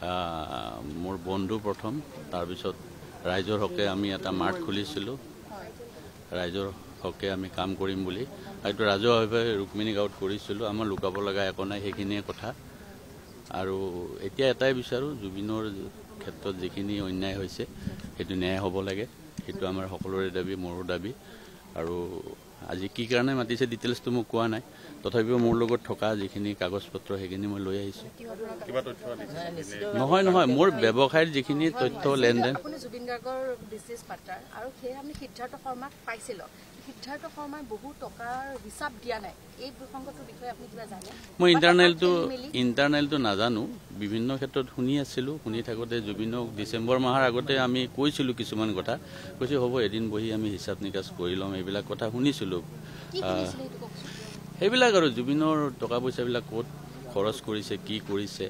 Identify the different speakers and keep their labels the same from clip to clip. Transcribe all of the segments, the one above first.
Speaker 1: মোৰ বন্ধু প্ৰথম, তাৰপিছত ৰাইজৰ হকে আমি এটা মাৰ্ট খুলিছিলোঁ, ৰাইজৰ হকে আমি কাম কৰিম বুলি। এইটো ৰাজহুৱাভাৱে ৰুক্মিণী গাঁৱত কৰিছিলোঁ। আমাৰ লুকাব লগা একো নাই, সেইখিনিয়ে কথা। আৰু এতিয়া এটাই বিচাৰোঁ, জুবিনৰ ক্ষেত্ৰত যিখিনি অন্যায় হৈছে সেইটো ন্যায় হ'ব লাগে। সেইটো আমাৰ সকলোৰে দাবী, মোৰো দাবী। আৰু আজি কি কাৰণে মাতিছে ডিটেইলছটো মোক কোৱা নাই, তথাপিও মোৰ লগত থকা যিখিনি কাগজ পত্ৰ সেইখিনি মই লৈ আহিছোঁ। নহয় নহয়, মোৰ ব্যৱসায়ৰ যিখিনি তথ্য লেনদেন।
Speaker 2: জুবিন গাৰ্গৰ বিজনেছ পাৰ্টনাৰ আৰু সেয়ে আমি সিদ্ধাৰ্থ শৰ্মাক পাইছিলোঁ। সিদ্ধাৰ্থ শৰ্মাই বহু টকাৰ হিচাপ দিয়া নাই। এই প্ৰসংগটোৰ বিষয়ে আপুনি কিবা জানে?
Speaker 1: মই ইণ্টাৰনেলটো নাজানো, বিভিন্ন ক্ষেত্ৰত শুনি আছিলোঁ। শুনি থাকোঁতে জুবিনক ডিচেম্বৰ মাহৰ আগতে আমি কৈছিলোঁ কিছুমান কথা, কৈছোঁ হ'ব এদিন বহি আমি হিচাপ নিকাচ কৰি ল'ম, এইবিলাক কথা শুনিছিলোঁ। সেইবিলাক আৰু জুবিনৰ টকা পইচাবিলাক ক'ত খৰচ কৰিছে, কি কৰিছে,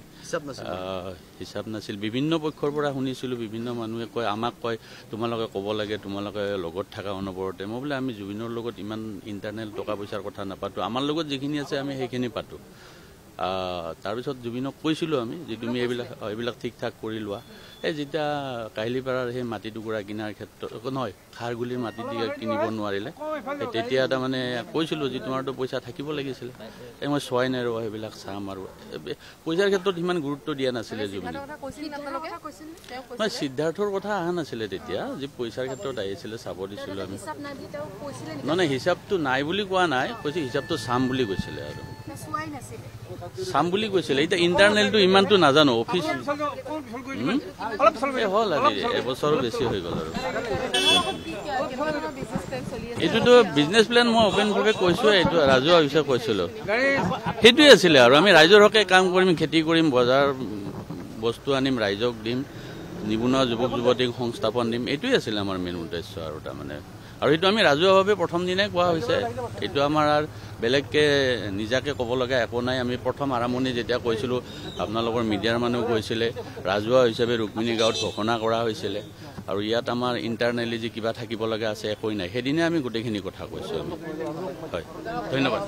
Speaker 1: হিচাপ নাছিল। বিভিন্ন পক্ষৰ পৰা শুনিছিলোঁ, বিভিন্ন মানুহে কয়, আমাক কয় তোমালোকে ক'ব লাগে, তোমালোকে লগত থকা অনবৰতে। মই বোলে আমি জুবিনৰ লগত ইমান ইণ্টাৰনেল টকা পইচাৰ কথা নাপাতোঁ, আমাৰ লগত যিখিনি আছে আমি সেইখিনি পাতোঁ। তাৰপিছত জুবিনক কৈছিলোঁ আমি যে তুমি এইবিলাক ঠিক ঠাক কৰি লোৱা। এই যেতিয়া কাহিলীপাৰাৰ সেই মাটি টুকুৰা কিনাৰ ক্ষেত্ৰত নহয়, খাৰগুলিৰ মাটি কিনিব নোৱাৰিলে, তেতিয়া তাৰমানে কৈছিলোঁ যে তোমাৰতো পইচা থাকিব লাগিছিলে। মই চোৱাই নাই ৰ'বা, সেইবিলাক চাম। আৰু পইচাৰ ক্ষেত্ৰত ইমান গুৰুত্ব দিয়া নাছিলে জুবিনে। নহয়, সিদ্ধাৰ্থৰ কথা অহা নাছিলে তেতিয়া, যে পইচাৰ ক্ষেত্ৰত আহিছিলে, চাব দিছিলোঁ আমি। নহয়, হিচাপটো নাই বুলি কোৱা নাই, কৈছে হিচাপটো চাম বুলি কৈছিলে। আৰু চাম বুলি কৈছিলে। এতিয়া ইণ্টাৰনেলটো ইমানটো নাজানো, অফিচ হ'ল আজি এবছৰো বেছি হৈ গ'ল। আৰু এইটোতো বিজনেছ প্লেন মই অপেনভাৱে কৈছোঁৱে, এইটো ৰাজহুৱা হিচাপে কৈছিলোঁ। সেইটোৱে আছিলে। আৰু আমি ৰাইজৰ হকে কাম কৰিম, খেতি কৰিম, বজাৰ বস্তু আনিম, ৰাইজক দিম, নিবনুৱা যুৱক যুৱতীক সংস্থাপন দিম, এইটোৱে আছিলে আমাৰ মেইন উদ্দেশ্য। আৰু তাৰমানে আৰু এইটো আমি ৰাজহুৱাভাৱে প্ৰথম দিনাই কোৱা হৈছে। এইটো আমাৰ আৰু বেলেগকৈ নিজাকৈ ক'ব লগা একো নাই। আমি প্ৰথম আৰম্ভণি যেতিয়া কৈছিলোঁ, আপোনালোকৰ মিডিয়াৰ মানুহ কৈছিলে, ৰাজহুৱা হিচাপে ৰুক্মিণী গাঁৱত ঘোষণা কৰা হৈছিলে। আৰু ইয়াত আমাৰ ইণ্টাৰনেলি যে কিবা থাকিব লগা আছে একোৱেই নাই, সেইদিনাই আমি গোটেইখিনি কথা কৈছোঁ। আমি হয়, ধন্যবাদ।